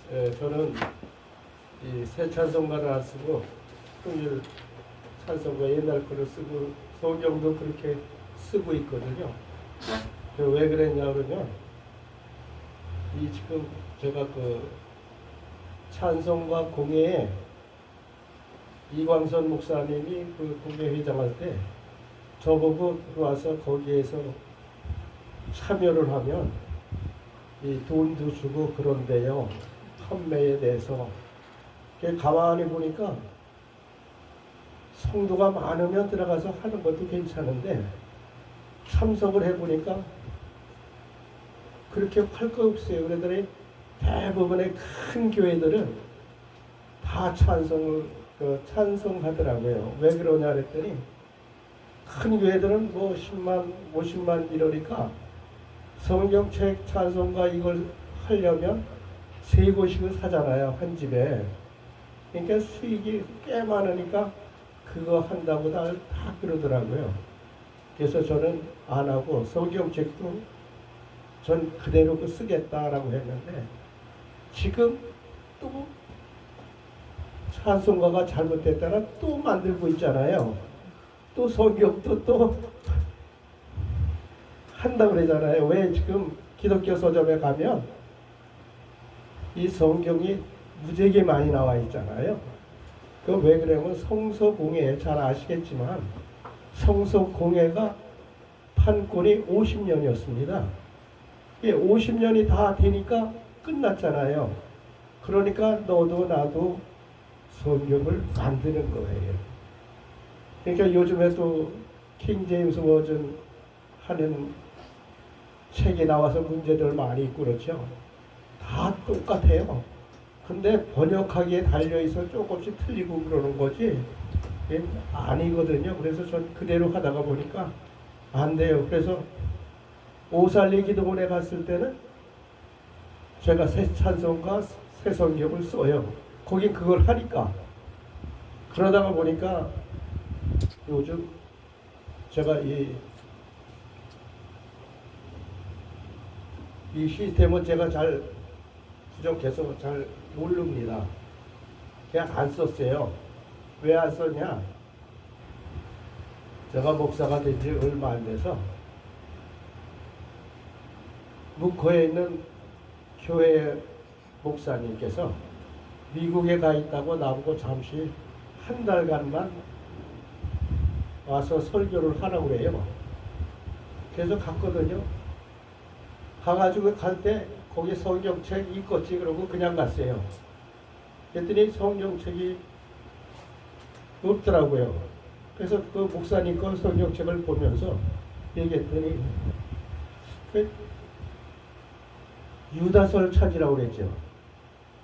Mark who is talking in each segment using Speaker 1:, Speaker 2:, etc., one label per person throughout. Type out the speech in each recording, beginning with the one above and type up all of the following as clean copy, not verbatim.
Speaker 1: 저는 이 새 찬송가를 안 쓰고 통일 찬송가 옛날 거를 쓰고 성경도 그렇게 쓰고 있거든요. 왜 그랬냐 그러면 이 지금 제가 그 찬송가 공예에 이광선 목사님이 그 공예 회장할 때 저보고 들어와서 거기에서 참여를 하면 이 돈도 주고 그런데요. 판매에 대해서 가만히 보니까 성도가 많으면 들어가서 하는 것도 괜찮은데 참석을 해보니까 그렇게 할 거 없어요. 그러더니 대부분의 큰 교회들은 다 찬송하더라고요. 왜 그러냐 그랬더니 큰 교회들은 뭐 10만, 50만 이러니까 성경책 찬송가 이걸 하려면 3곳씩을 사잖아요. 한 집에. 그러니까 수익이 꽤 많으니까 그거 한다고 다 그러더라고요. 그래서 저는 안 하고 성경책도 전 그대로 쓰겠다라고 했는데 지금 또 찬송가가 잘못됐다가 또 만들고 있잖아요. 또 성경도 또 한다고 그러잖아요. 왜 지금 기독교 서점에 가면 이 성경이 무지하게 많이 나와 있잖아요. 그 왜 그러면 성서공예 잘 아시겠지만 성서공예가 판권이 50년이었습니다. 50년이 다 되니까 끝났잖아요. 그러니까 너도 나도 성경을 만드는 거예요. 그러니까 요즘에 또 킹제임스 버전 하는 책이 나와서 문제들 많이 있고 그렇죠. 다 똑같아요. 근데 번역하기에 달려있어 조금씩 틀리고 그러는 거지 아니거든요. 그래서 전 그대로 하다가 보니까 안 돼요. 그래서 오살리 기도원에 갔을 때는 제가 새 찬송가 새 성경을 써요. 거긴 그걸 하니까. 그러다가 보니까 요즘 제가 이 시스템은 제가 잘 부족해서 잘 모릅니다. 그냥 안 썼어요. 왜 안 썼냐? 제가 목사가 된 지 얼마 안 돼서 묵호에 있는 교회 목사님께서 미국에 가 있다고 나보고 잠시 한 달간만 와서 설교를 하라고 그래요. 그래서 갔거든요. 가가지고 갈 때 거기 성경책 있겠지 그러고 그냥 갔어요. 그랬더니 성경책이 없더라고요. 그래서 그 목사님 거 성경책을 보면서 얘기했더니 유다서를 찾으라고 그랬죠.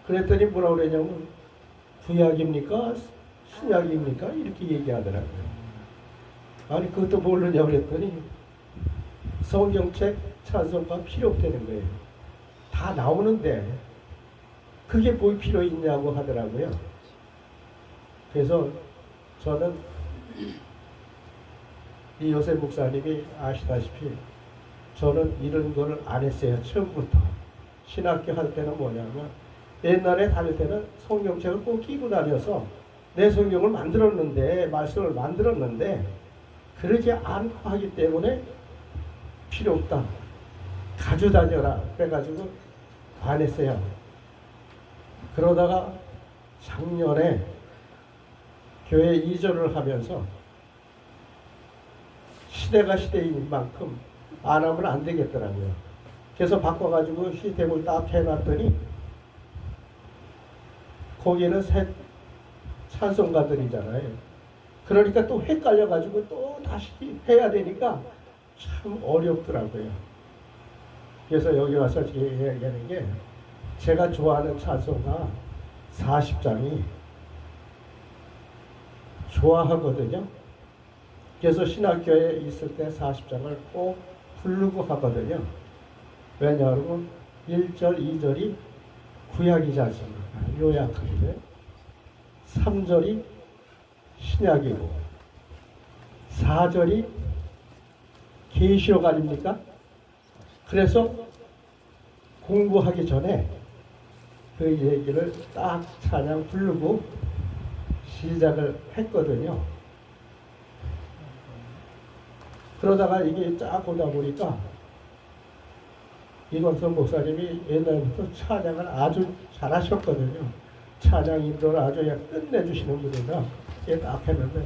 Speaker 1: 그랬더니 뭐라고 그랬냐면 구약입니까? 신약입니까? 이렇게 얘기하더라고요. 아니 그것도 모르냐고 그랬더니 성경책 찬송가 필요 없다는 거예요. 다 나오는데 그게 뭘 필요 있냐고 하더라고요. 그래서 저는 이 요셉 목사님이 아시다시피 저는 이런 거를 안 했어요. 처음부터. 신학교 할 때는 뭐냐면 옛날에 다닐 때는 성경책을 꼭 끼고 다녀서 내 성경을 만들었는데 말씀을 만들었는데 그러지 않고 하기 때문에 필요 없다. 가져다녀라. 그래가지고 안 했어요. 그러다가 작년에 교회 이전을 하면서 시대가 시대인 만큼 안 하면 안 되겠더라고요. 그래서 바꿔가지고 시스템을 딱 해놨더니 거기는 새 찬송가들이잖아요. 그러니까 또 헷갈려가지고 또 다시 해야 되니까 참 어렵더라고요. 그래서 여기 와서 얘기하는 게 제가 좋아하는 찬송가 40장이 좋아하거든요. 그래서 신학교에 있을 때 40장을 꼭 부르고 하거든요. 왜냐하면 1절, 2절이 구약이지 않습니까? 요약하게 3절이 신약이고 4절이 계시록 아닙니까? 그래서 공부하기 전에 그 얘기를 딱 찬양 부르고 시작을 했거든요. 그러다가 이게 쫙 오다 보니까 이광선 목사님이 옛날부터 찬양을 아주 잘하셨거든요. 찬양 인도를 아주 그냥 끝내주시는 분이라 이게 딱 했는데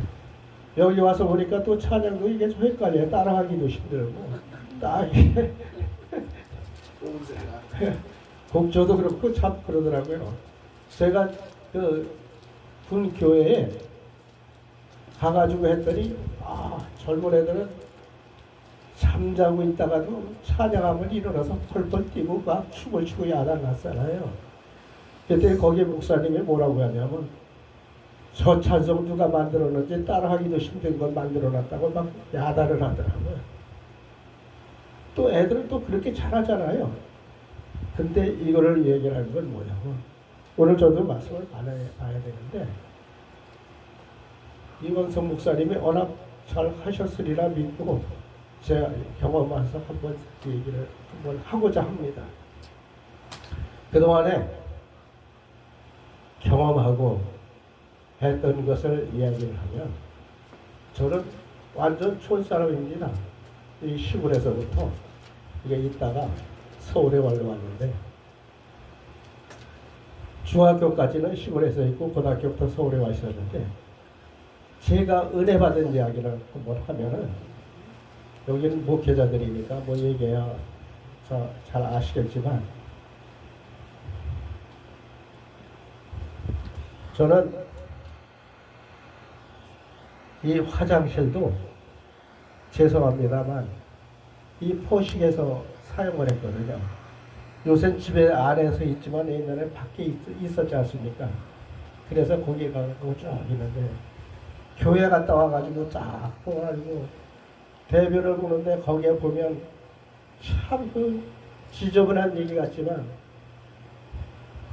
Speaker 1: 여기 와서 보니까 또 찬양도 이게 좀 헷갈려요. 따라하기도 힘들고 딱 이게 곡조도 그렇고 참 그러더라고요. 제가 그 분교회에 가가지고 했더니 젊은 애들은 잠자고 있다가도 찬양하면 일어나서 펄펄 뛰고 막 춤을 추고 야단났잖아요. 그때 거기 목사님이 뭐라고 하냐면 저 찬송 누가 만들었는지 따라하기도 힘든 걸 만들어놨다고 막 야단을 하더라고요. 또 애들은 또 그렇게 잘하잖아요. 근데 이거를 얘기하는 건 뭐냐고. 오늘 저도 말씀을 봐야 되는데 이광선 목사님이 워낙 잘 하셨으리라 믿고 제가 경험해서 한번 얘기를 한번 하고자 합니다. 그동안에 경험하고 했던 것을 이야기를 하면 저는 완전 촌사람입니다. 이 시골에서부터 이게 있다가 서울에 올라왔는데 중학교까지는 시골에서 있고 고등학교부터 서울에 와 있었는데 제가 은혜 받은 이야기를 한번 하면은 여기는 목회자들이니까 뭐 얘기해야 잘 아시겠지만 저는 이 화장실도 죄송합니다만 이 포식에서 사용을 했거든요. 요새 집에 안에서 있지만 옛날에 밖에 있었지 않습니까? 그래서 거기 가고 쫙 있는데 교회 갔다 와가지고 쫙 보가지고 대변을 보는데 거기에 보면 참 그 지저분한 얘기 같지만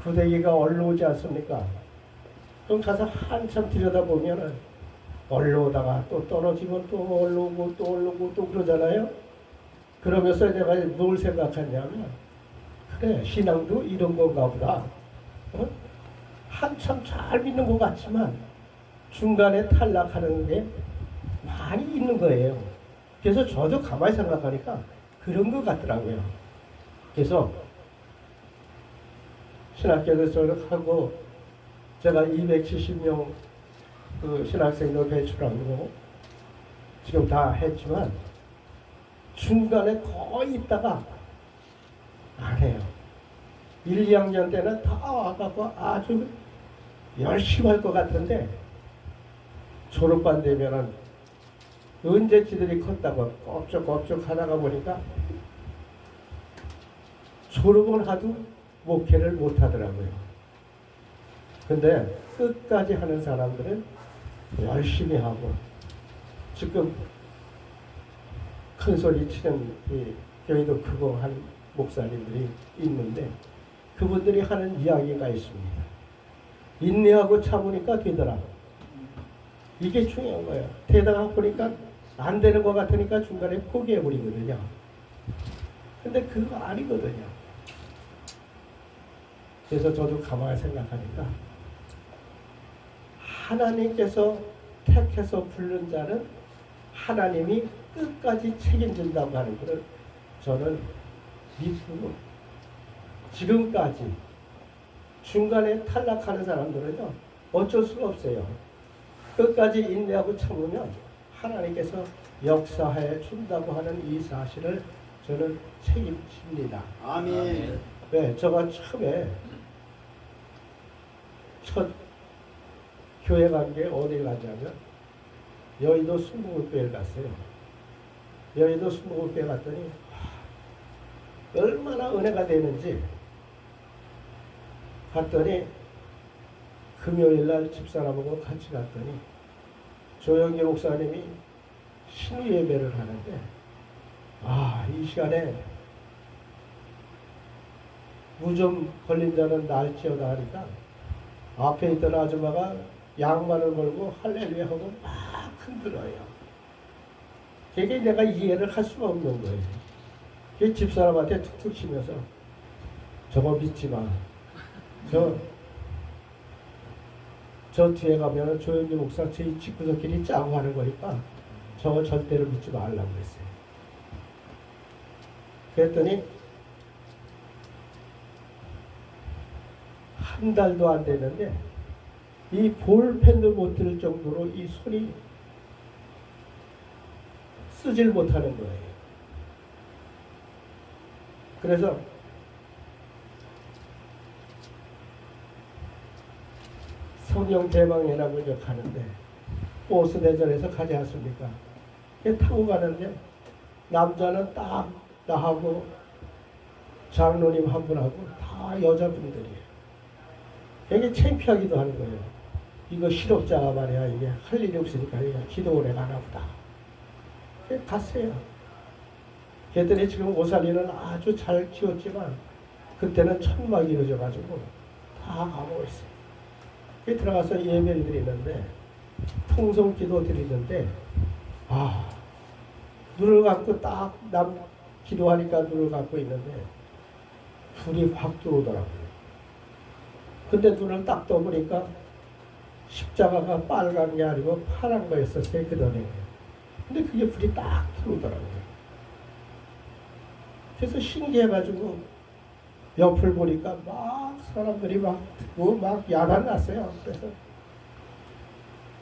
Speaker 1: 구데기가 얼려오지 않습니까? 그럼 가서 한참 들여다보면은 얼려오다가 또 떨어지면 또 얼려오고 또 얼려오고 또 그러잖아요. 그러면서 내가 뭘 생각했냐면 그래 신앙도 이런 건가 보다. 어? 한참 잘 믿는 것 같지만 중간에 탈락하는 게 많이 있는 거예요. 그래서 저도 가만히 생각하니까 그런 것 같더라고요. 그래서 신학교에서 하고 제가 270명 그 신학생도 배출하고 지금 다 했지만 중간에 거의 있다가 안 해요. 1, 2학년 때는 다 와갖고 아주 열심히 할 것 같은데 졸업반 되면은 언제 지들이 컸다고 껍적껍적 하다가 보니까 졸업을 하도 목회를 못 하더라고요. 근데 끝까지 하는 사람들은 열심히 하고 지금 큰 소리 치는 교회도 크고 한 목사님들이 있는데 그분들이 하는 이야기가 있습니다. 인내하고 참으니까 되더라. 이게 중요한 거예요. 되다가 보니까 안 되는 것 같으니까 중간에 포기해버리거든요. 근데 그거 아니거든요. 그래서 저도 가만히 생각하니까 하나님께서 택해서 부른 자는 하나님이 끝까지 책임진다고 하는 것을 저는 믿고 지금까지 중간에 탈락하는 사람들은요 어쩔 수가 없어요. 끝까지 인내하고 참으면 하나님께서 역사해 준다고 하는 이 사실을 저는 책임집니다.
Speaker 2: 아멘.
Speaker 1: 네, 제가 처음에 첫 교회 간 게 어딜 가냐면 여의도 순복음교회를 갔어요. 여의도 순복음교회 갔더니 얼마나 은혜가 되는지 갔더니 금요일날 집사람하고 같이 갔더니 조영기 목사님이 신우 예배를 하는데 이 시간에 무좀 걸린 자는 날지어다 하니까 앞에 있던 아줌마가 양말을 걸고 할렐루야 하고 막 흔들어요. 그게 내가 이해를 할 수가 없는 거예요. 그 집사람한테 툭툭 치면서 저거 믿지 마. 저 뒤에 가면은 조현주 목사 저희 집구석끼리 짜고 하는 거니까 저거 절대로 믿지 말라고 했어요. 그랬더니 한 달도 안 되는데 이 볼펜도 못 들 정도로 이 손이 쓰질 못하는 거예요. 그래서 성령 대방회라고 이제 가는데 버스 대전에서 가지 않습니까? 타고 가는데 남자는 딱 나하고 장로님 한 분하고 다 여자분들이에요. 되게 창피하기도 하는 거예요. 이거 실업자가 말이야 이게 할 일이 없으니까 기도 오래 가나 보다. 갔어요. 걔들이 지금 오살이는 아주 잘 키웠지만 그때는 천막이 이루어져가지고 다 가고 있어요. 들어가서 예배를 드리는데 통성기도 드리는데 눈을 감고 딱 남 기도하니까 눈을 감고 있는데 불이 확 들어오더라고요. 근데 눈을 딱 떠보니까 십자가가 빨간 게 아니고 파란 거였었어요. 그 전에. 근데 그게 불이 딱 들어오더라고요. 그래서 신기해가지고 옆을 보니까 막 사람들이 막 듣고 막 야단 났어요. 그래서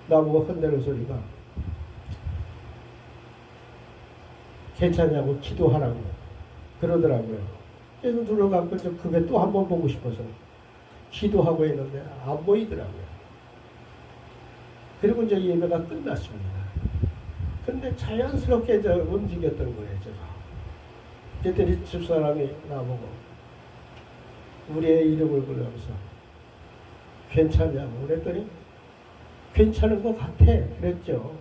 Speaker 1: 나보고 혼내는 소리가 괜찮냐고 기도하라고 그러더라고요. 그래서 눈을 감고 그게 또 한 번 보고 싶어서 기도하고 있는데 안 보이더라고요. 그리고 이제 예배가 끝났습니다. 근데 자연스럽게 이제 움직였던 거예요, 제가. 그랬더니 집사람이 나보고 우리의 이름을 불러서 괜찮냐고 그랬더니 괜찮은 것 같아 그랬죠.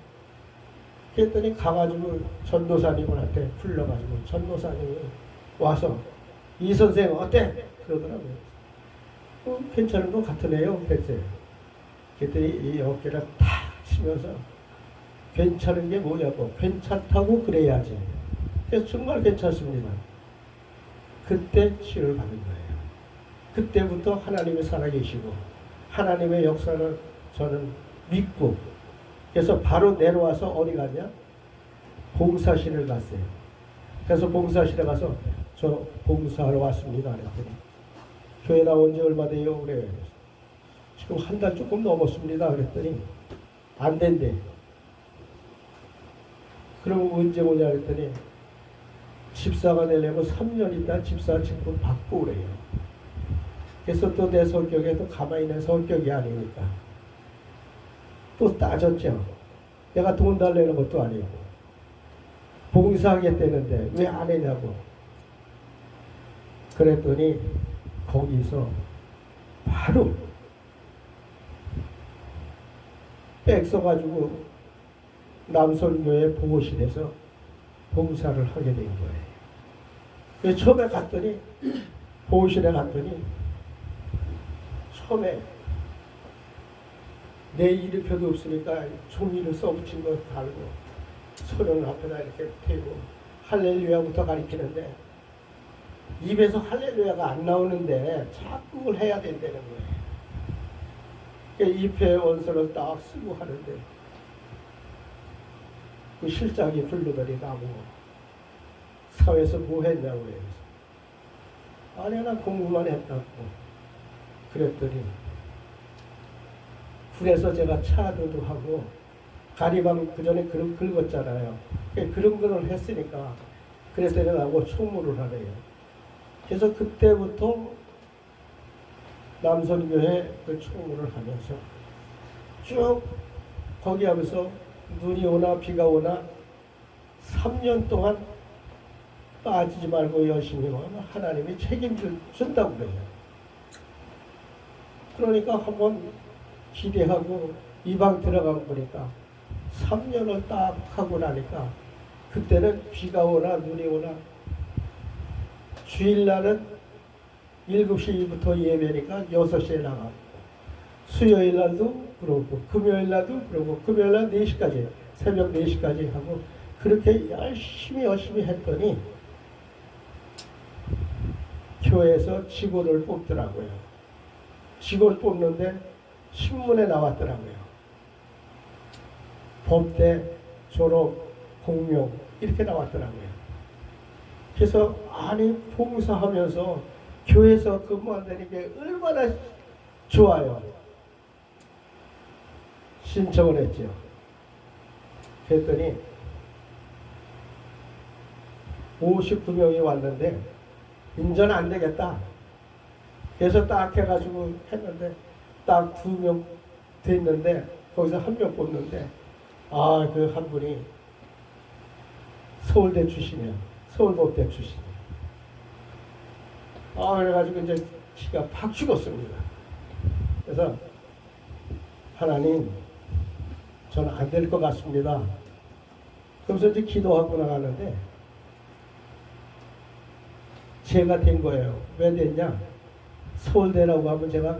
Speaker 1: 그랬더니 가가지고 전도사님한테 불러가지고 전도사님이 와서 이 선생 어때? 그러더라고요. 괜찮은 것 같으네요 그랬어요. 그랬더니 이 어깨를 탁 치면서 괜찮은 게 뭐냐고 괜찮다고 그래야지. 그래서 정말 괜찮습니다. 그때 치유를 받은 거예요. 그때부터 하나님이 살아계시고 하나님의 역사를 저는 믿고 그래서 바로 내려와서 어디 갔냐? 봉사실을 갔어요. 그래서 봉사실에 가서 저 봉사하러 왔습니다. 그랬더니 교회 나온 지 얼마 돼요? 그래요. 지금 한 달 조금 넘었습니다. 그랬더니 안 된대. 그럼 언제 오냐 그랬더니 집사가 되려면 3년 있다 집사 직분 받고 그래요. 그래서 또 내 성격에 또 가만히 있는 성격이 아니니까 또 따졌죠. 내가 돈 달라는 것도 아니고 봉사하겠다는데 왜 안 했냐고. 그랬더니 거기서 바로 백 써가지고 남선교회 보호실에서 봉사를 하게 된 거예요. 그래서 처음에 갔더니 보호실에 갔더니 처음에 내 이름표도 없으니까 종이를 써붙인 거 달고 소령 앞에다 이렇게 대고 할렐루야부터 가리키는데 입에서 할렐루야가 안 나오는데 자꾸 그걸 해야 된다는 거예요. 그러니까 잎에 원서를 딱 쓰고 하는데 그 실장이 불러더니 나보고 사회에서 뭐 했냐고 해서 아니 나 공부만 했다고 그랬더니 굴에서 제가 차도도 하고 가리방 그 전에 그런 긁었잖아요. 그런 거를 했으니까 그랬더니 나하고 총무를 하래요. 그래서 그때부터 남선교회 그 총무를 하면서 쭉 거기 하면서 눈이 오나 비가 오나 3년 동안 빠지지 말고 열심히 하면 하나님이 책임준다고 그래요. 그러니까 한번 기대하고 이 방 들어가고 보니까 3년을 딱 하고 나니까 그때는 비가 오나 눈이 오나 주일날은 7시부터 예배니까 6시에 나가고 수요일날도 그러고 금요일날도 그러고 금요일날 4시까지 새벽 4시까지 하고 그렇게 열심히 했더니 교회에서 직원을 뽑더라고요. 직원 뽑는데 신문에 나왔더라고요. 법대, 졸업, 공명 이렇게 나왔더라고요. 그래서 아니 봉사하면서 교회에서 근무한다는 게 얼마나 좋아요. 신청을 했죠. 그랬더니 59명이 왔는데 인전 안 되겠다. 그래서 딱 해가지고 했는데 딱 2명 됐는데 거기서 1명 뽑는데 아, 그 한 분이 서울대 출신이에요. 서울법대 출신이에요. 아, 그래가지고 이제 기가 팍 죽었습니다. 그래서 하나님, 저는 안 될 것 같습니다. 그래서 이제 기도하고 나가는데 제가 된 거예요. 왜 됐냐? 서울대라고 하면 제가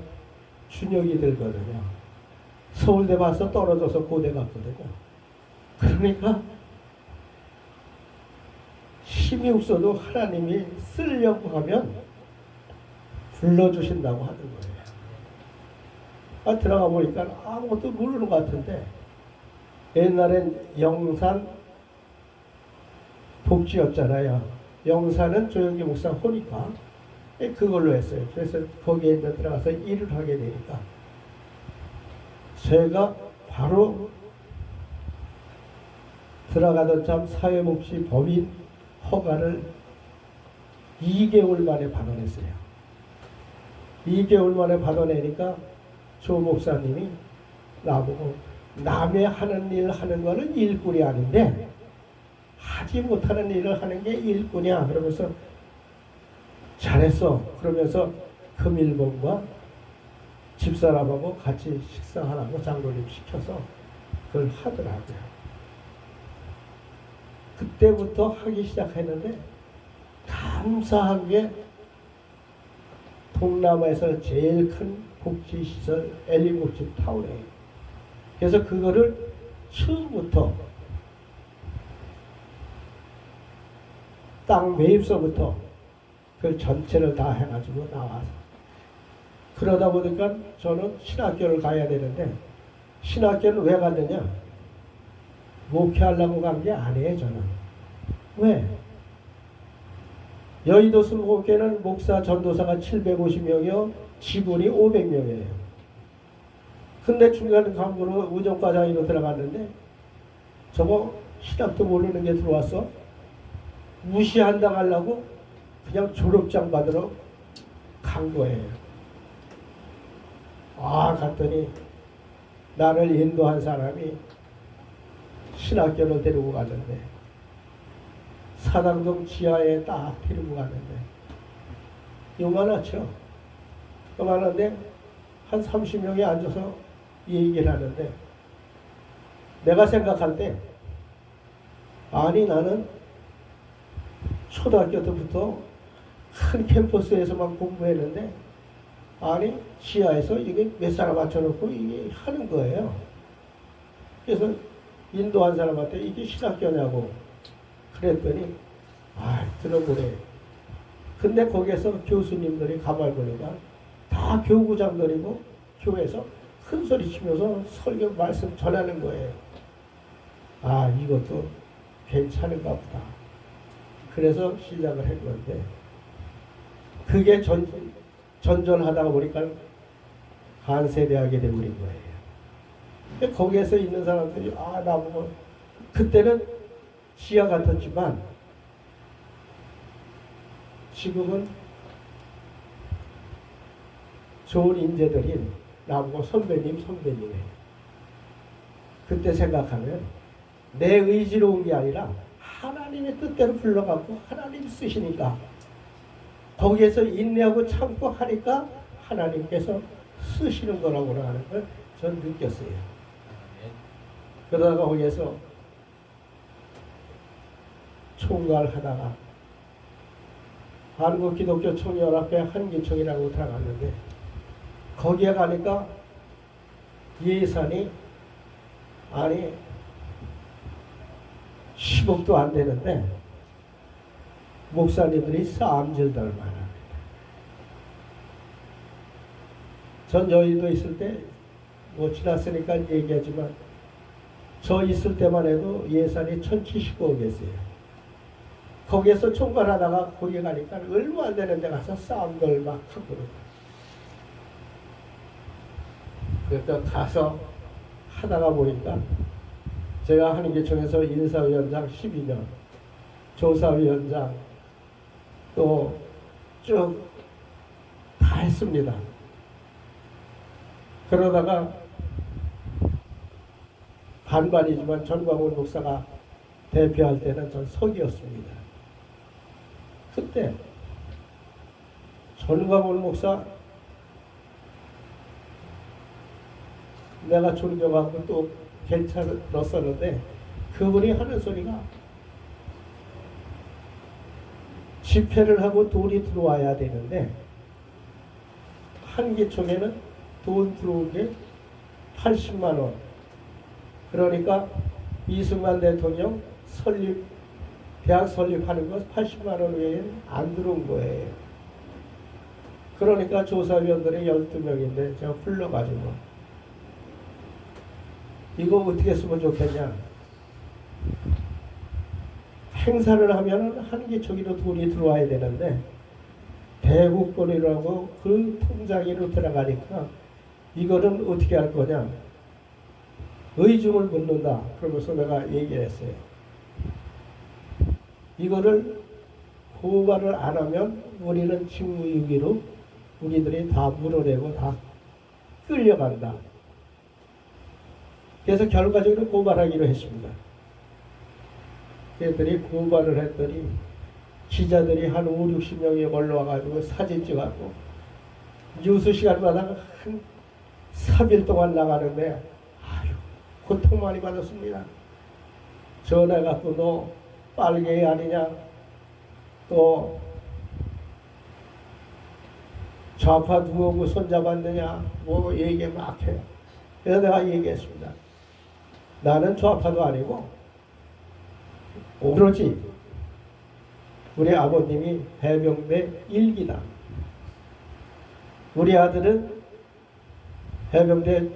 Speaker 1: 준혁이 들거든요. 서울대 봐서 떨어져서 고대 갔거든요. 그러니까 힘이 없어도 하나님이 쓰려고 하면 불러주신다고 하는 거예요. 아, 들어가 보니까 아무것도 모르는 것 같은데 옛날엔 영산 복지였잖아요. 영산은 조영기 목사 호니까 그걸로 했어요. 그래서 거기에 이제 들어가서 일을 하게 되니까 제가 바로 들어가던 참 사회복지 법인 허가를 2개월 만에 받아냈어요. 2개월 만에 받아내니까 조 목사님이 나보고 남의 하는 일 하는 거는 일꾼이 아닌데 하지 못하는 일을 하는 게 일꾼이야. 그러면서 잘했어. 그러면서 금일봉과 집사람하고 같이 식사하라고 장로님 시켜서 그걸 하더라고요. 그때부터 하기 시작했는데 감사한 게 동남아에서 제일 큰 복지시설 엘리복지 타운이에요. 그래서 그거를 처음부터 땅 매입서부터 그걸 전체를 다 해가지고 나와서 그러다 보니까 저는 신학교를 가야 되는데 신학교는 왜 갔느냐? 목회하려고 간 게 아니에요. 저는. 왜? 여의도 순복음교회는 목사 전도사가 750명이요 직원이 500명이에요. 근데 중간 간부로 우정과장으로 들어갔는데 저거 신학도 모르는 게 들어왔어. 무시한다 하려고 그냥 졸업장 받으러 간 거예요. 아, 갔더니 나를 인도한 사람이 신학교를 데리고 갔는데 사당동 지하에 딱 데리고 갔는데 요만하죠. 요만한데 한 30명이 앉아서 얘기를 하는데 내가 생각할 때 아니 나는 초등학교 때부터 큰 캠퍼스에서만 공부했는데 아니 지하에서 이게 몇 사람 맞춰놓고 이게 하는 거예요. 그래서 인도한 사람한테 이게 신학교냐고 그랬더니 아 들어보래. 근데 거기에서 교수님들이 가만히 보니까 다 교구장들이고 교회에서 큰 소리 치면서 설교 말씀 전하는 거예요. 아 이것도 괜찮은가 보다. 그래서 시작을 했는데 그게 전전하다가 보니까 한세대하게 돼버린 거예요. 거기에서 있는 사람들이 아 나보고 그때는 지하 같았지만 지금은 좋은 인재들이 나보고 선배님이에요. 그때 생각하면 내 의지로 온 게 아니라 하나님의 뜻대로 불러갖고 하나님 쓰시니까 거기에서 인내하고 참고 하니까 하나님께서 쓰시는 거라고 하는 걸 전 느꼈어요. 그러다가 거기에서 총괄 하다가 한국기독교총연합회 한기총이라고 들어갔는데 거기에 가니까 예산이 아니 10억도 안 되는데 목사님들이 싸움질들 많합니다. 전 여의도 있을 때 뭐 지났으니까 얘기하지만 저 있을 때만 해도 예산이 1,079억이었어요. 거기에서 총괄하다가 거기 가니까 얼마 안 되는 데 가서 싸움들 막 하고 그러니까 가서 하다가 보니까 제가 하는 게 중에서 인사위원장 12년, 조사위원장 또 쭉 다 했습니다. 그러다가 반반이지만 전광훈 목사가 대표할 때는 전 서기였습니다. 그때 전광훈 목사 내가 존경하고 또 괜찮았었는데 그분이 하는 소리가 집회를 하고 돈이 들어와야 되는데 한기총에는 돈 들어온 게 80만 원. 그러니까 이승만 대통령 대학 설립하는 거 80만 원 외에는 안 들어온 거예요. 그러니까 조사위원들이 12명인데 제가 불러가지고 이거 어떻게 했으면 좋겠냐. 행사를 하면 한기총으로 돈이 들어와야 되는데 대국권이라고 그 통장으로 들어가니까 이거는 어떻게 할 거냐. 의중을 묻는다. 그러면서 내가 얘기를 했어요. 이거를 고발을 안 하면 우리는 직무유기로 우리들이 다 물어내고 다 끌려간다. 그래서 결과적으로 고발하기로 했습니다. 그랬더니 고발을 했더니 기자들이 한 5, 60명이 올라와가지고 사진 찍었고 뉴스 시간마다 한 3일 동안 나가는데 아유 고통 많이 받았습니다. 전화해갖고 너 빨갱이 아니냐, 또 좌파 누구하고 손잡았느냐 뭐 얘기 막 해요. 그래서 내가 얘기했습니다. 나는 좌파도 아니고 오로지 우리 아버님이 해병대 1기다. 우리 아들은 해병대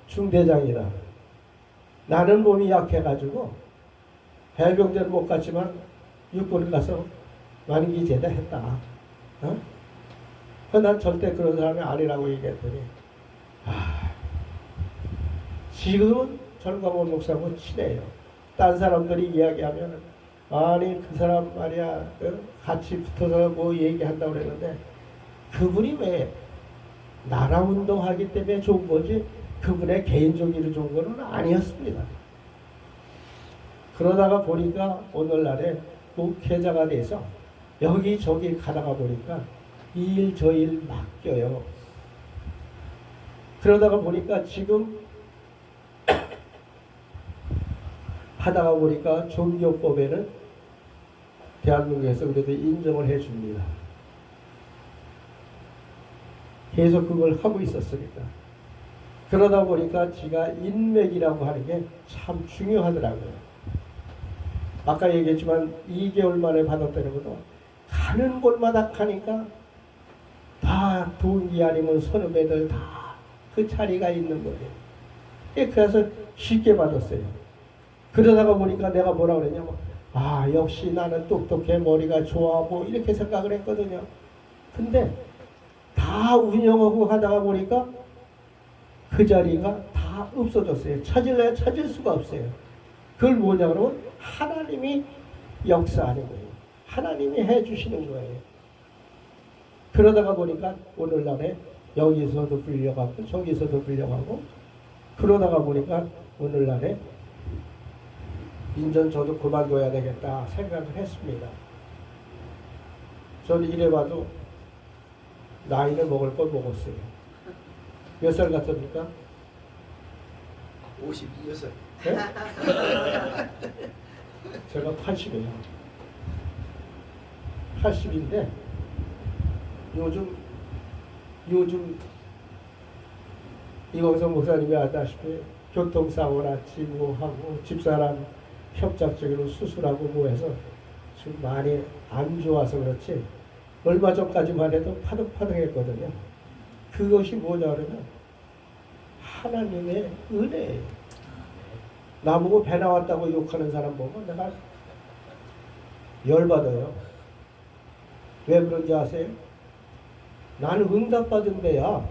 Speaker 1: 중대장이다. 나는 몸이 약해가지고 해병대는 못 갔지만 육군을 가서 만기 제대했다. 어? 난 절대 그런 사람이 아니라고 얘기했더니 지금은 전광훈 목사하고 친해요. 딴 사람들이 이야기하면 아니 그 사람 말이야 같이 붙어서 뭐 얘기한다고 그랬는데 그분이 왜 나라 운동하기 때문에 좋은 거지 그분의 개인적으로 좋은 거는 아니었습니다. 그러다가 보니까 오늘날에 목회자가 돼서 여기저기 가다가 보니까 이 일 저 일 맡겨요. 그러다가 보니까 지금 하다가 보니까 종교법에는 대한민국에서 그래도 인정을 해줍니다. 계속 그걸 하고 있었으니까. 그러다 보니까 지가 인맥이라고 하는 게 참 중요하더라고요. 아까 얘기했지만 2개월 만에 받았다는 것도 가는 곳마다 가니까 다 동기 아니면 선후배들 다 그 자리가 있는 거예요. 그래서 쉽게 받았어요. 그러다가 보니까 내가 뭐라 그랬냐면 역시 나는 똑똑해 머리가 좋아하고 이렇게 생각을 했거든요. 근데 다 운영하고 하다가 보니까 그 자리가 다 없어졌어요. 찾을래야 찾을 수가 없어요. 그걸 뭐냐 그러면 하나님이 역사하는 거예요. 하나님이 해주시는 거예요. 그러다가 보니까 오늘날에 여기서도 불려가고 저기서도 불려가고 그러다가 보니까 오늘날에 인전 저도 그만둬야 되겠다 생각을 했습니다. 저는 이래봐도 나이를 먹을 걸 먹었어요. 몇 살 같습니까?
Speaker 2: 56살.
Speaker 1: 네? 제가 80이에요. 80인데 요즘 이광성 목사님이 아다시피 교통사고나 진무하고 집사람 협작적으로 수술하고 뭐 해서 지금 많이 안 좋아서 그렇지 얼마 전까지만 해도 파득파득했거든요. 그것이 뭐냐 그러면 하나님의 은혜예요. 나보고 배 나왔다고 욕하는 사람 보면 내가 열받아요. 왜 그런지 아세요? 나는 응답받은 배야. 어?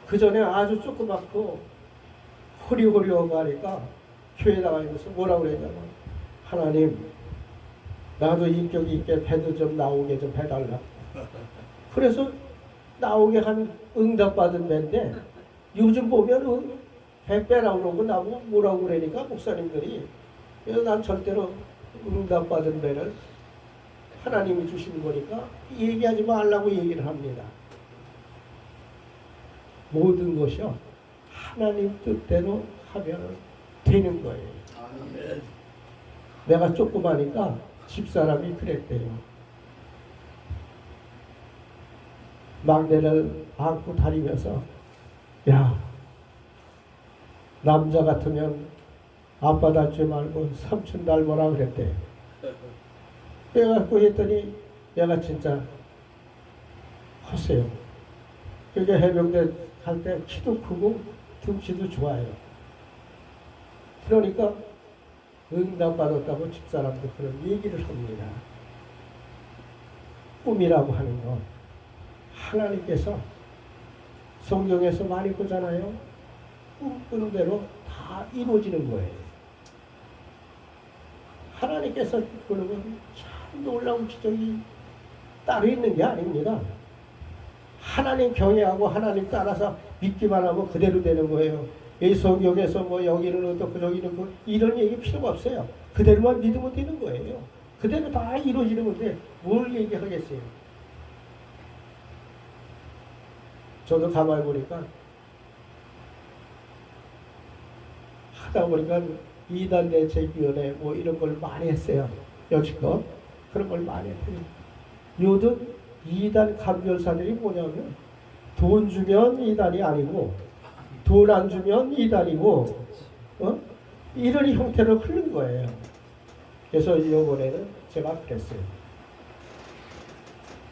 Speaker 1: 그 전에 아주 조그맣고 호리호리하고 하니까 교회 나가면서 뭐라고 그랬냐면 하나님 나도 인격 있게 배도 좀 나오게 좀 해달라. 그래서 나오게 한 응답받은 배인데 요즘 보면 배 빼라고 그러고 나보고 뭐라고 그러니까 목사님들이 그래서 난 절대로 응답받은 배를 하나님이 주시는 거니까 얘기하지 말라고 얘기를 합니다. 모든 것이요 하나님 뜻대로 하면 되는 거예요. 아멘. 내가 조그마니까 집사람이 그랬대요. 막내를 안고 다니면서 야 남자 같으면 아빠 닮지 말고 삼촌 닮아라 그랬대요. 그래갖고 했더니 내가 진짜 컸어요. 그게 해병대 갈 때 키도 크고 등치도 좋아요. 그러니까 응답받았다고 집사람도 그런 얘기를 합니다. 꿈이라고 하는 건 하나님께서 성경에서 많이 보잖아요. 꿈꾼 대로 다 이루어지는 거예요. 하나님께서 그런 건 참 놀라운 기적이 따로 있는 게 아닙니다. 하나님 경외하고 하나님 따라서 믿기만 하면 그대로 되는 거예요. 이 성경에서 뭐 여기는 어떻고 저기는 뭐 이런 얘기 필요가 없어요. 그대로만 믿으면 되는 거예요. 그대로 다 이루어지는 건데 뭘 얘기하겠어요. 저도 가만히 보니까 하다 보니까 이단대책위원회 뭐 이런 걸 많이 했어요. 여지껏 그런 걸 많이 했더니 요즘 이단 감별사들이 뭐냐면 돈 주면 이단이 아니고 돈 안 주면 이단이고 이런 형태로 흐른 거예요. 그래서 이번에는 제가 그랬어요.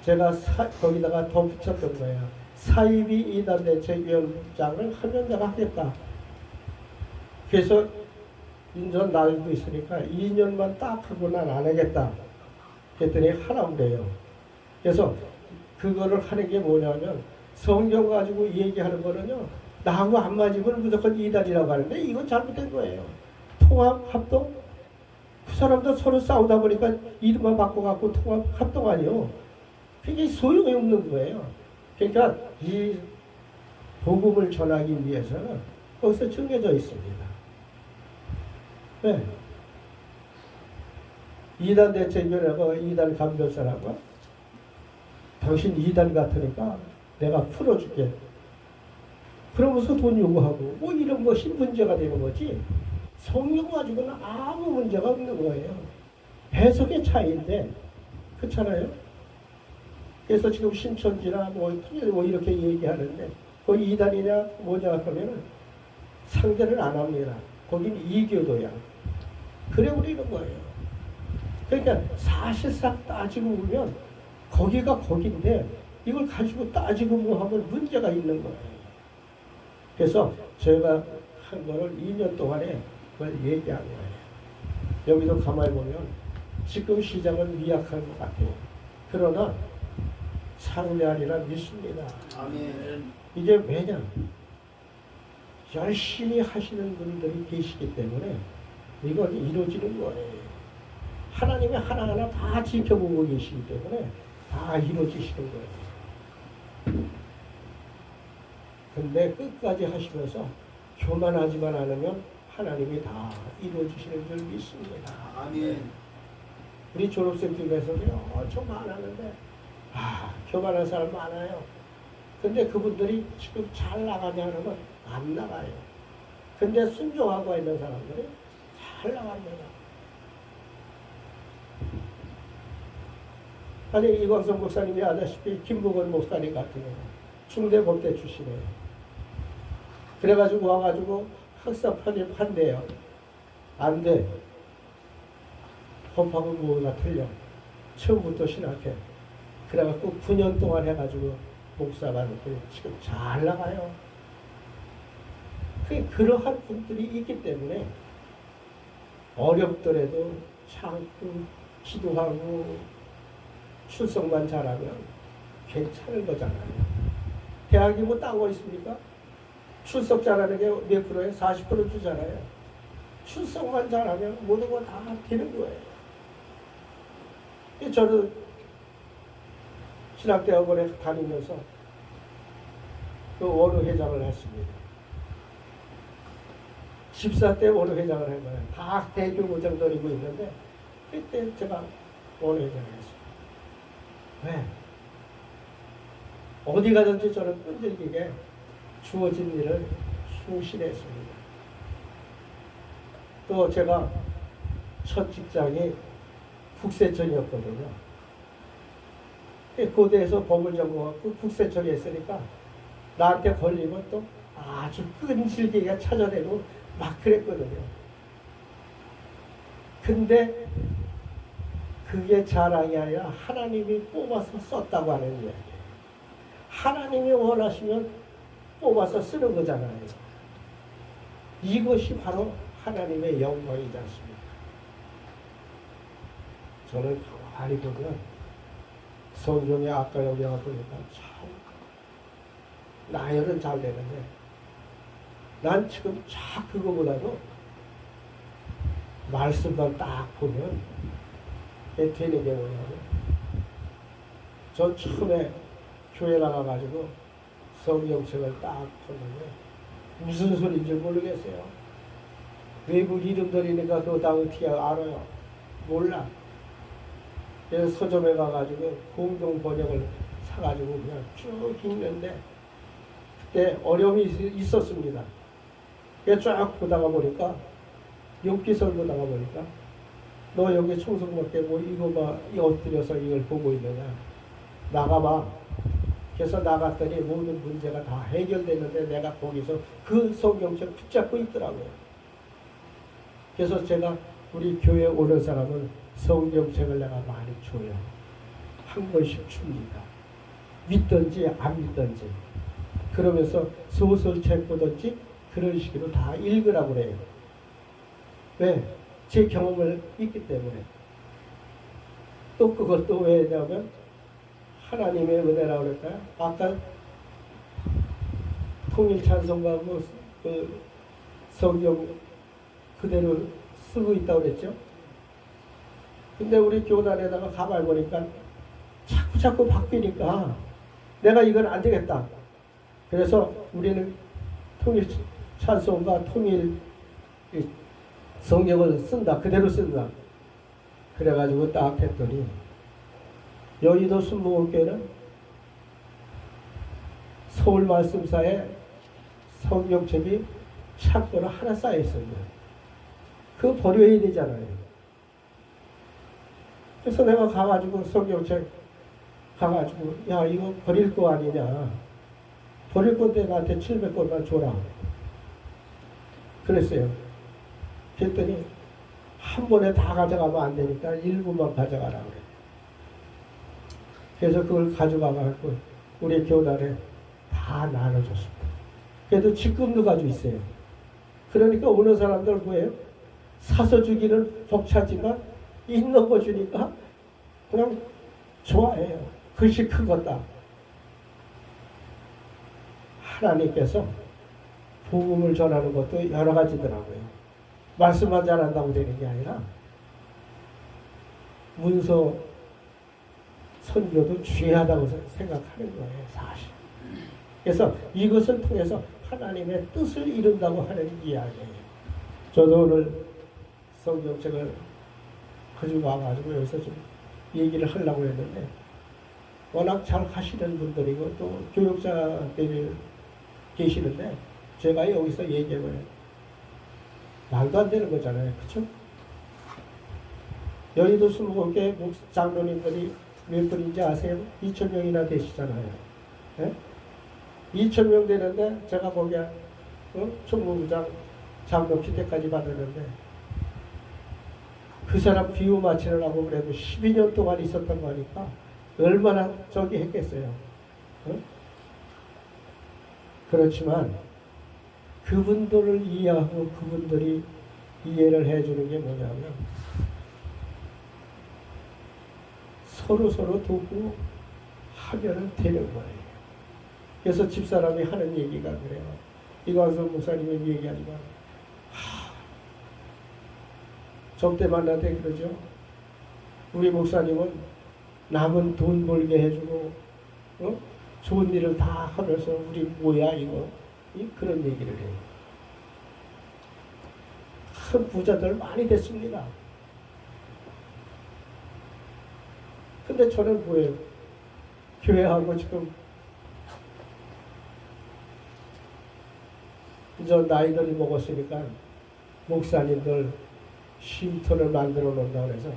Speaker 1: 제가 거기다가 더 붙였던 거예요. 사이비 이단대책위원장을 하면 내가 하겠다. 그래서 인전 날도 있으니까 2년만 딱 하고 난 안 하겠다. 그랬더니 하라고 그래요. 그래서 그거를 하는 게 뭐냐면 성경 가지고 얘기하는 거는요. 나하고 안 맞으면 무조건 이단이라고 하는데 이건 잘못된 거예요. 통합, 합동? 그 사람도 서로 싸우다 보니까 이름만 바꿔갖고 통합, 합동 아니요. 그게 소용이 없는 거예요. 그러니까 이 복음을 전하기 위해서는 거기서 정해져 있습니다. 네. 이단 대책위원회가 이단 감별사라고 당신 이단 같으니까 내가 풀어줄게. 그러면서 돈 요구하고 뭐 이런 것이 문제가 되는 거지 성경 가지고는 아무 문제가 없는 거예요. 해석의 차이인데 그렇잖아요. 그래서 지금 신천지나 뭐 이렇게 얘기하는데 거기 이단이냐 뭐냐 하면은 상대를 안 합니다. 거긴 이교도야. 그래 버리는 거예요. 그러니까 사실상 따지고 보면 거기가 거긴데 이걸 가지고 따지고 뭐 하면 문제가 있는 거예요. 그래서 제가 한 거를 2년 동안에 그걸 얘기한 거예요. 여기도 가만히 보면 지금 시장은 미약한 것 같아요. 그러나 상대하리라 믿습니다. 아멘. 이게 왜냐? 열심히 하시는 분들이 계시기 때문에 이건 이루어지는 거예요. 하나님이 하나하나 다 지켜보고 계시기 때문에 다 이루어지시는 거예요. 근데 끝까지 하시면서 교만하지만 않으면 하나님이 다 이루어주시는 줄 믿습니다. 아멘. 우리 졸업생 중에서도 엄청 많았는데 교만한 사람 많아요. 근데 그분들이 지금 잘 나가냐 하면 안 나가요. 근데 순종하고 있는 사람들이 잘 나갑니다. 아니 이광성 목사님이 아다시피 김복원 목사님 같은 경우 중대 법대 출신이에요. 그래가지고 와가지고 학사 편입한대요. 안 돼. 법하고 뭐가 틀려. 처음부터 신학해. 그래갖고 9년 동안 해가지고 목사가 이렇게 지금 잘 나가요. 그러한 분들이 있기 때문에 어렵더라도 참고 기도하고 출석만 잘하면 괜찮은 거잖아요. 대학이 뭐 딴 거 있습니까? 출석 잘하는 게 몇 프로예요? 40% 주잖아요. 출석만 잘하면 모든 거 다 되는 거예요. 저는 신학대학원에 다니면서 그 원로회장을 했습니다. 집사 때 원로회장을 한 거예요. 다 대교구장 노리고 있는데 그때 제가 원로회장을 했습니다. 왜? 어디 가든지 저는 끈질기게 주어진 일을 충실했습니다. 또 제가 첫 직장이 국세청이었거든요. 고대에서 법을 전공하고 국세청에 했으니까 나한테 걸리면 또 아주 끈질기게 찾아내고 막 그랬거든요. 근데 그게 자랑이 아니라 하나님이 뽑아서 썼다고 하는 이야기예요. 하나님이 원하시면 뽑아서 쓰는 거잖아요. 이것이 바로 하나님의 영광이지 않습니까? 저는 가만히 보면 성경에 아까 여기 와서 보니까 참 나열은 잘 되는데 난 지금 쫙 그거보다도 말씀만 딱 보면 되는 게 뭐냐면 저 처음에 교회 나가가지고 성경책을 딱 보는데 무슨 소리인지 모르겠어요. 외국 이름들이니까 그거 다 어떻게 알아요? 몰라. 그래서 서점에 가가지고 공동 번역을 사가지고 그냥 쭉 읽는데 그때 어려움이 있었습니다. 그래서 쫙 보다가 보니까 욥기서를 보다가 보니까 너 여기 청소부밖에 뭐 이거 봐 엎드려서 이걸 보고 있느냐? 나가봐. 그래서 나갔더니 모든 문제가 다 해결됐는데 내가 거기서 그 성경책 붙잡고 있더라고요. 그래서 제가 우리 교회 오는 사람은 성경책을 내가 많이 줘요. 한 권씩 줍니다. 믿든지 안 믿든지. 그러면서 소설책 보든지 그런 식으로 다 읽으라고 그래요. 왜? 제 경험을 있기 때문에. 또 그것도 왜냐면 하나님의 은혜라고 그럴까요? 아까 통일 찬송가 그 성경 그대로 쓰고 있다고 그랬죠? 근데 우리 교단에다가 가만히 보니까 자꾸 바뀌니까 내가 이건 안 되겠다. 그래서 우리는 통일 찬송가 통일 성경을 쓴다. 그대로 쓴다. 그래가지고 딱 했더니 여의도 순복음교회는 서울 말씀사에 성경책이 창고로 하나 쌓여 있습니다. 그거 버려야 되잖아요. 그래서 내가 가가지고 성경책 가가지고 야 이거 버릴 거 아니냐. 버릴 건데 나한테 700권만 줘라. 그랬어요. 그랬더니 한 번에 다 가져가면 안 되니까 일부만 가져가라 그래. 그래서 그걸 가져가고 우리 교단에 다 나눠줬습니다. 그래도 지금도 가지고 있어요. 그러니까 오는 사람들 뭐예요? 사서 주기는 벅차지만 있는 거 주니까 그냥 좋아해요. 글씨 큰 것다. 하나님께서 복음을 전하는 것도 여러 가지더라고요. 말씀만 잘한다고 되는 게 아니라 문서 선교도 중요하다고 생각하는 거예요. 사실. 그래서 이것을 통해서 하나님의 뜻을 이룬다고 하는 이야기예요. 저도 오늘 성경책을 가지고 와가지고 여기서 좀 얘기를 하려고 했는데 워낙 잘 하시는 분들이고 또 교육자들이 계시는데 제가 여기서 얘기하면 말도 안 되는 거잖아요. 그렇죠? 여의도 순복음교회 장로님들이 몇 분인지 아세요? 2,000명이나 되시잖아요. 네? 2,000명 되는데 제가 거기에 총무부장 장로 기대까지 받았는데 그 사람 비유 맞추느라고 그래도 12년 동안 있었던 거니까 얼마나 저기 했겠어요. 어? 그렇지만 그분들을 이해하고 그분들이 이해를 해주는 게 뭐냐면 서로 도구 하면 되는 거예요. 그래서 집사람이 하는 얘기가 그래요. 이광석 목사님이 얘기하지만 접대 만날 때 그러죠. 우리 목사님은 남은 돈 벌게 해주고 좋은 일을 다 하면서 우리 뭐야 이거 그런 얘기를 해요. 큰 부자들 많이 됐습니다. 근데 저는 뭐예요? 교회하고 지금 이제 나이들이 먹었으니까 목사님들 쉼터를 만들어 놓는다고 해서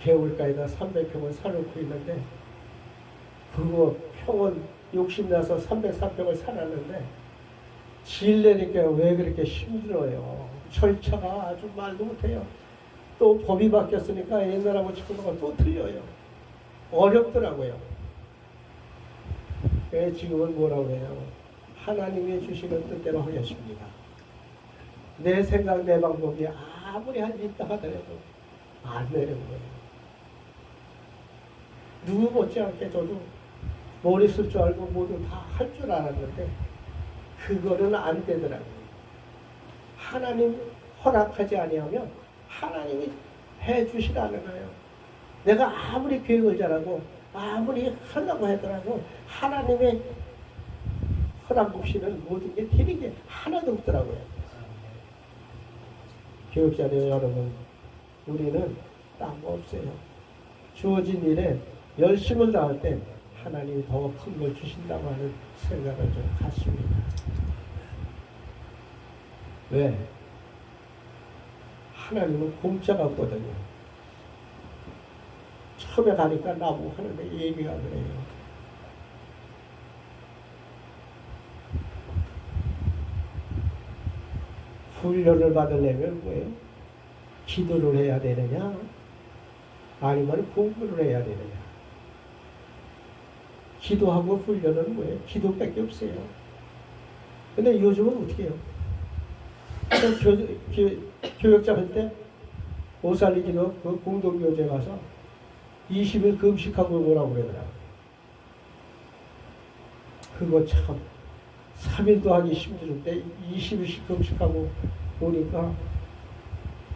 Speaker 1: 개울가에다 300평을 사놓고 있는데 그거 평은 욕심나서 304평을 사놨는데 지으려니까 왜 그렇게 힘들어요. 절차가 아주 말도 못해요. 또 법이 바뀌었으니까 옛날하고 지금하고 또 틀려요. 어렵더라고요. 지금은 뭐라고 해요? 하나님이 주시는 뜻대로 하겠습니다. 내 생각 내 방법이 아무리 한 일 있다 하더라도 안 되는 거예요. 누구 못지않게 저도 머리 쓸 줄 알고 모두 다 할 줄 알았는데 그거는 안 되더라고요. 하나님 허락하지 아니하면 하나님이 해주시라는 거예요. 내가 아무리 계획을 잘하고 아무리 하려고 하더라도 하나님의 허락 없이는 모든 게 되는 게 하나도 없더라고요. 교육자녀 여러분, 우리는 딴 거 없어요. 주어진 일에 열심을 다할 때 하나님이 더 큰 걸 주신다고 하는 생각을 좀 갖습니다. 왜? 하나님은 공짜가 없거든요. 처음에 가니까 나보고 하는데 얘기가 그래요. 훈련을 받으려면 뭐예요? 기도를 해야 되느냐? 아니면 공부를 해야 되느냐? 기도하고 훈련은 뭐예요? 기도밖에 없어요. 근데 요즘은 어떻게 해요? 교육자 할 때 오살리기도 그 공동교제 가서 20일 금식하고 오라고 그러더라고요. 그거 참 3일도 하기 힘들 때 20일씩 금식하고 오니까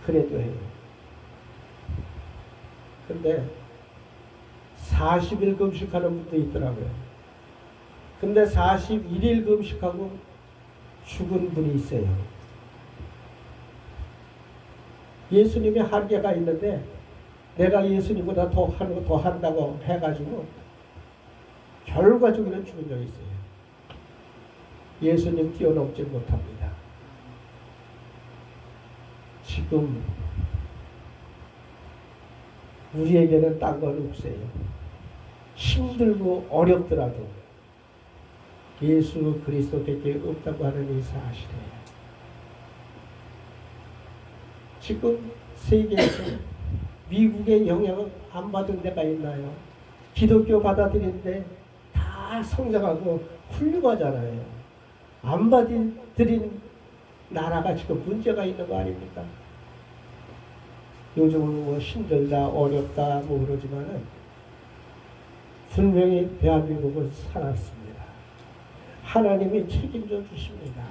Speaker 1: 그래도 해요. 근데 40일 금식하는 분도 있더라고요. 근데 41일 금식하고 죽은 분이 있어요. 예수님의 한계가 있는데 내가 예수님보다 더 한다고 해가지고 결과적으로는 죽은 적이 있어요. 예수님 뛰어넘지 못합니다. 지금 우리에게는 딴 건 없어요. 힘들고 어렵더라도 예수 그리스도밖에 없다고 하는 이 사실이에요. 지금 세계에서 미국의 영향을 안 받은 데가 있나요? 기독교 받아들이는데 다 성장하고 훌륭하잖아요. 안 받아들인 나라가 지금 문제가 있는 거 아닙니까? 요즘은 뭐 힘들다, 어렵다, 뭐 그러지만은 분명히 대한민국은 살았습니다. 하나님이 책임져 주십니다.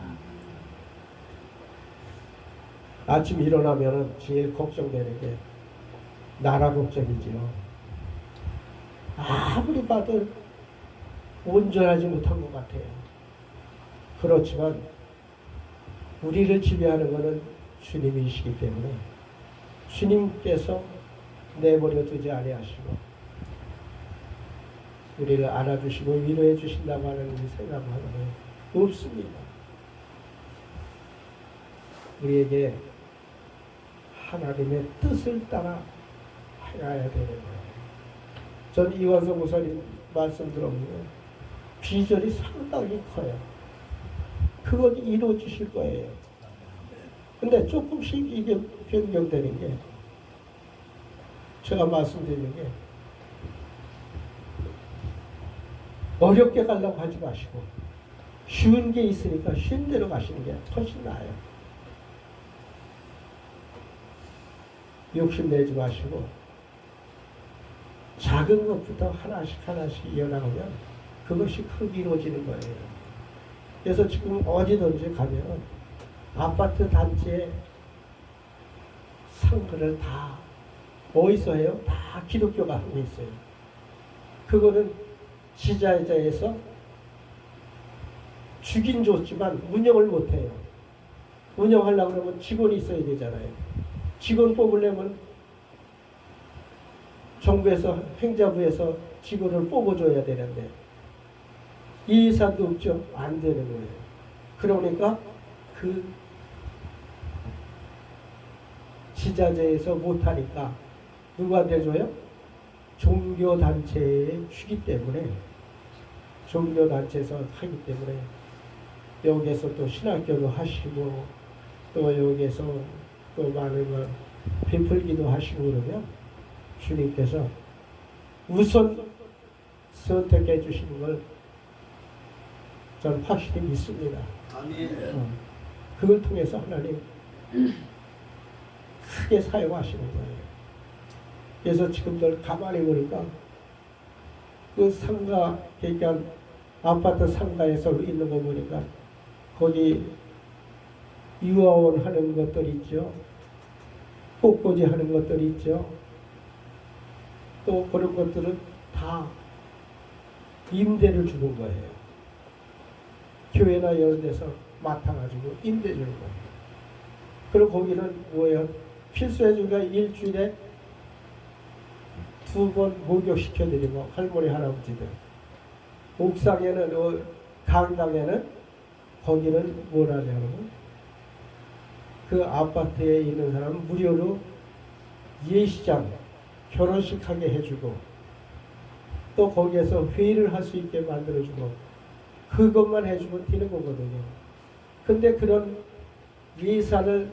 Speaker 1: 아침 일어나면은 제일 걱정되는 게 나라 걱정이지요. 아무리 봐도 온전하지 못한 것 같아요. 그렇지만 우리를 지배하는 것은 주님이시기 때문에 주님께서 내버려 두지 아니하시고 우리를 안아주시고 위로해 주신다고 하는 생각만은 없습니다. 우리에게 하나님의 뜻을 따라 해야 되는 거예요. 전 이광석 목사님 말씀 들어보면 비전이 상당히 커요. 그건 이루어 주실 거예요. 근데 조금씩 이게 변경되는 게 제가 말씀드리는 게 어렵게 가려고 하지 마시고 쉬운 게 있으니까 쉬운 대로 가시는 게 훨씬 나아요. 욕심내지 마시고 작은 것부터 하나씩 하나씩 이어나가면 그것이 크게 이루어지는 거예요. 그래서 지금 어디든지 가면 아파트 단지에 상가를 다 어디서 해요? 다 기독교가 하고 있어요. 그거는 지자체에서 주긴 줬지만 운영을 못해요. 운영하려고 그러면 직원이 있어야 되잖아요. 직원 뽑으려면 정부에서 행자부에서 직원을 뽑아줘야 되는데 이 예산도 없죠. 안 되는 거예요. 그러니까 그 지자체에서 못하니까 누구한테 줘요? 종교단체에 주기 때문에 종교단체에서 하기 때문에 여기에서 또 신학교도 하시고 또 여기에서 또 많은 걸 베풀기도 하시고 그러면 주님께서 우선 선택해 주시는 걸 저는 확실히 믿습니다.
Speaker 2: 아멘.
Speaker 1: 그걸 통해서 하나님 크게 사용하시는 거예요. 그래서 지금들 가만히 보니까 그 상가, 그러니까 아파트 상가에서 있는 거 보니까 거기 유아원 하는 것들 있죠. 꽃꽂이 하는 것들 있죠. 또 그런 것들은 다 임대를 주는 거예요. 교회나 이런 데서 맡아가지고 임대 주는 거예요. 그리고 거기는 뭐예요? 필수해주니까 일주일에 2번 목욕시켜드리고 할머니 할아버지들 옥상에는 강당에는 거기는 뭐라냐면 그 아파트에 있는 사람은 무료로 예시장 결혼식 하게 해주고 또 거기에서 회의를 할 수 있게 만들어주고 그것만 해주면 되는 거거든요. 근데 그런 예산을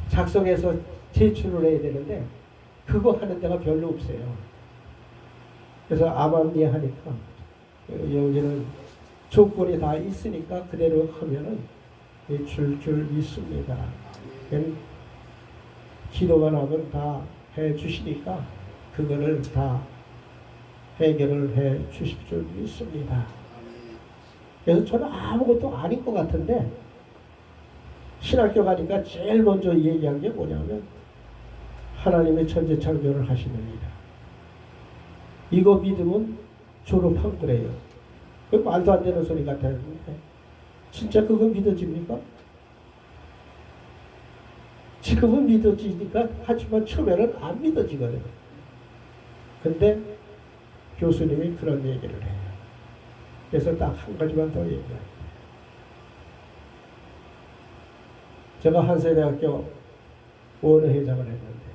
Speaker 1: 작성해서 제출을 해야 되는데 그거 하는 데가 별로 없어요. 그래서 아밤리에 하니까 여기는 조건이 다 있으니까 그대로 하면은 줄 있습니다. 기도만 하면 다 해 주시니까 그거를 다 해결을 해 주실 줄 믿습니다. 그래서 저는 아무것도 아닌 것 같은데 신학교 가니까 제일 먼저 얘기한 게 뭐냐면 하나님의 천지창조를 하시는 이라. 이거 믿으면 졸업한 거래요. 그 말도 안 되는 소리 같아요. 진짜 그거 믿어집니까? 지금은 믿어지니까 하지만 처음에는 안 믿어지거든요. 근데 교수님이 그런 얘기를 해요. 그래서 딱 한 가지만 더 얘기해요. 제가 한세대학교 원어회장을 했는데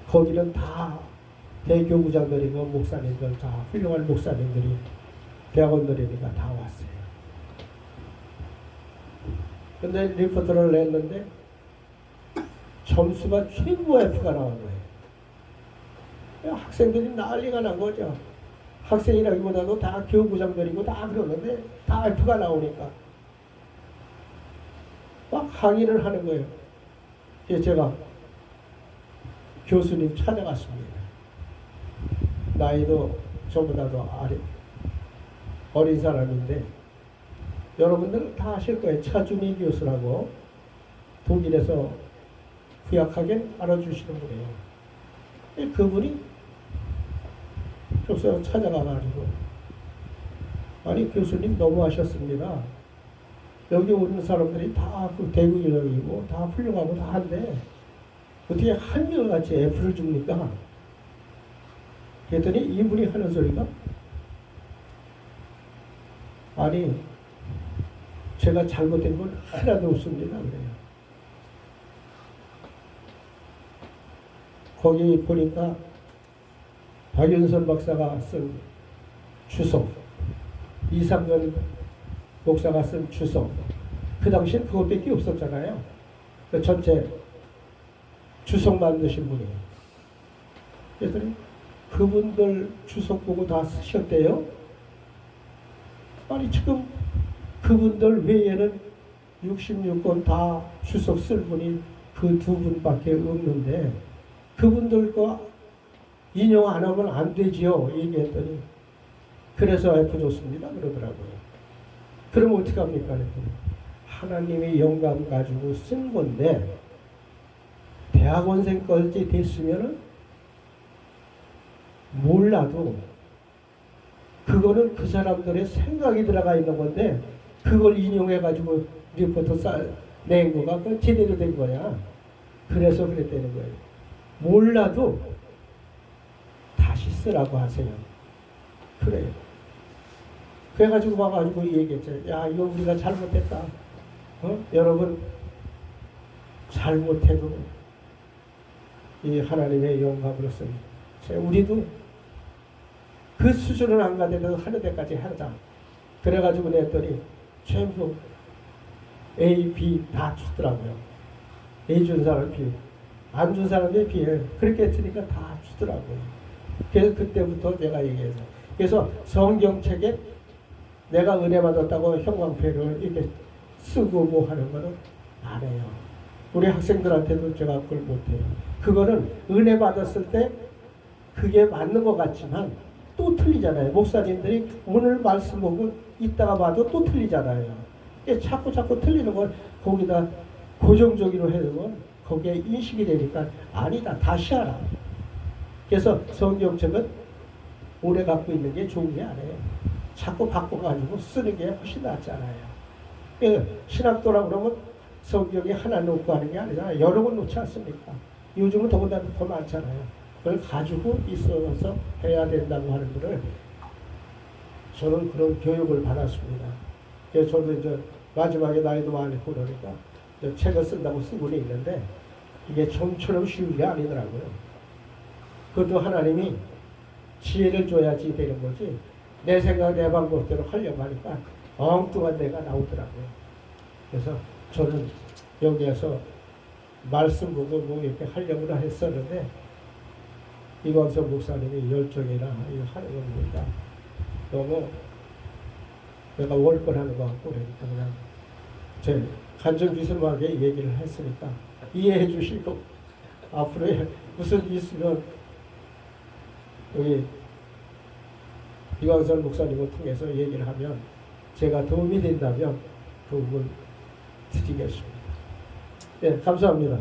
Speaker 1: 거기는 다 대교구장들이고 목사님들 다 훌륭한 목사님들이 대학원들이니까 다 왔어요. 근데 리포트를 냈는데 점수가 최고 F가 나온 거예요. 학생들이 난리가 난 거죠. 학생이라기보다도 다 교구장들이고 다 그러는데 다 F가 나오니까 막 항의를 하는 거예요. 그래서 제가 교수님 찾아갔습니다. 나이도 저보다도 어린 사람인데 여러분들 다 아실 거예요. 차준희 교수라고 독일에서 구약하게 알아주시는 분이에요. 그분이 교수를 찾아가가지고 아니 교수님 너무하셨습니다. 여기 오는 사람들이 다 그 대구교장이고 다 훌륭하고 다 한데 어떻게 한결같이 F를 줍니까? 그랬더니 이분이 하는 소리가 아니 제가 잘못된 건 하나도 없습니다. 그래요. 거기 보니까 박윤선 박사가 쓴 주석, 이상근 목사가 쓴 주석, 그 당시엔 그것밖에 없었잖아요. 그 전체 주석 만드신 분이에요. 그랬더니 그분들 주석 보고 다 쓰셨대요. 아니 지금 그분들 외에는 66권 다 주석 쓸 분이 그 두 분밖에 없는데 그분들 거 인용 안 하면 안 되지요. 얘기했더니 그래서 F줬습니다. 그러더라고요. 그럼 어떻게 합니까? 하나님의 영감 가지고 쓴 건데 대학원생까지 됐으면은 몰라도 그거는 그 사람들의 생각이 들어가 있는 건데 그걸 인용해 가지고 리포트 낸 거가 그 제대로 된 거야. 그래서 그랬다는 거예요. 몰라도 다시 쓰라고 하세요. 그래요. 그래가지고 와가지고 얘기했죠. 야, 이거 우리가 잘못했다. 여러분, 잘못해도 이 하나님의 영감으로서 우리도 그 수준을 안 가더라도 하는 데까지 하자. 그래가지고 냈더니 전부 A, B 다 주더라고요. A 준 사람 B, 안 준 사람이 B에 그렇게 했으니까 다 주더라고요. 그래서 그때부터 내가 얘기해서 그래서 성경책에 내가 은혜 받았다고 형광펜을 이렇게 쓰고 뭐 하는 거는 안 해요. 우리 학생들한테도 제가 그걸 못해요. 그거는 은혜 받았을 때 그게 맞는 것 같지만 또 틀리잖아요. 목사님들이 오늘 말씀 보고 이따가 봐도 또 틀리잖아요. 자꾸 틀리는 걸 거기다 고정적으로 해두면 거기에 인식이 되니까 아니다. 다시 하라. 그래서 성경책은 오래 갖고 있는 게 좋은 게 아니에요. 자꾸 바꿔가지고 쓰는 게 훨씬 낫잖아요. 신학도라 그러면 성경이 하나 놓고 하는 게 아니잖아요. 여러 권 놓지 않습니까? 요즘은 더군다나 더 많잖아요. 그걸 가지고 있어서 해야 된다고 하는 거를 저는 그런 교육을 받았습니다. 그래서 저도 이제 마지막에 나이도 많고 그러니까 책을 쓴다고 쓰고는 있는데 이게 좀처럼 쉬운 게 아니더라고요. 그것도 하나님이 지혜를 줘야지 되는 거지 내 생각 내 방법대로 하려고 하니까 엉뚱한 데가 나오더라고요. 그래서 저는 여기에서 말씀 보고 뭐 이렇게 하려고 했었는데 이광석 목사님이 열정이나 이거 하는 거 보니까 너무 내가 월권하는 것 같고 그러니까 그냥 제 간절비스무하게 얘기를 했으니까 이해해 주시고 앞으로 무슨 일 있으면 여기 이광석 목사님을 통해서 얘기를 하면 제가 도움이 된다면 도움을 드리겠습니다. 네, 감사합니다.